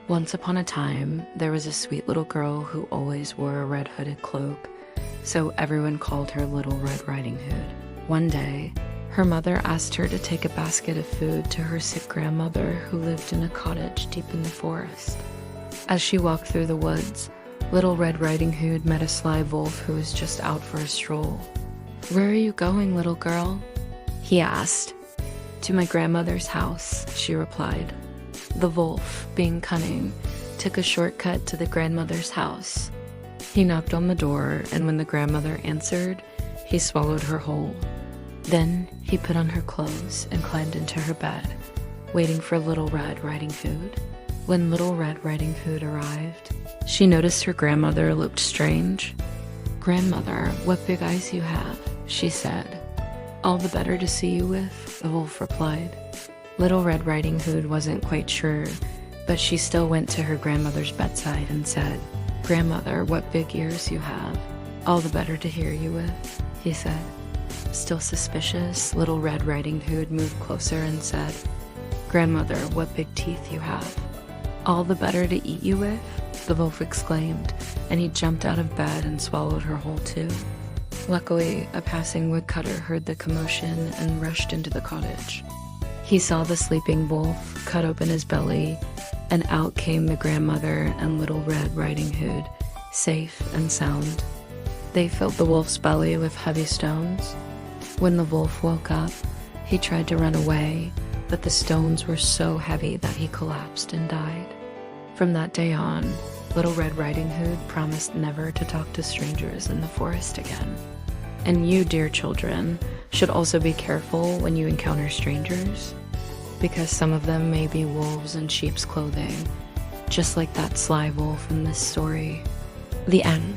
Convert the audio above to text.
Once upon a time, there was a sweet little girl who always wore a red hooded cloak, so everyone called her Little Red Riding Hood. One day, her mother asked her to take a basket of food to her sick grandmother who lived in a cottage deep in the forest. As she walked through the woods, Little Red Riding Hood met a sly wolf who was just out for a stroll. "Where are you going, little girl?" he asked. "To my grandmother's house," she replied. The wolf, being cunning, took a shortcut to the grandmother's house. He knocked on the door, and when the grandmother answered, he swallowed her whole. Then he put on her clothes and climbed into her bed, waiting for Little Red Riding Hood. When Little Red Riding Hood arrived, she noticed her grandmother looked strange. "Grandmother, what big eyes you have," she said. "All the better to see you with," the wolf replied. Little Red Riding Hood wasn't quite sure, but she still went to her grandmother's bedside and said, "Grandmother, what big ears you have. All the better to hear you with," he said. Still suspicious, Little Red Riding Hood moved closer and said, "Grandmother, what big teeth you have. All the better to eat you with," the wolf exclaimed, and he jumped out of bed and swallowed her whole too. Luckily, a passing woodcutter heard the commotion and rushed into the cottage. He saw the sleeping wolf, cut open his belly, and out came the grandmother and Little Red Riding Hood, safe and sound. They filled the wolf's belly with heavy stones. When the wolf woke up, he tried to run away, but the stones were so heavy that he collapsed and died. From that day on, Little Red Riding Hood promised never to talk to strangers in the forest again. And you, dear children, should also be careful when you encounter strangers, because some of them may be wolves in sheep's clothing, just like that sly wolf in this story. The end.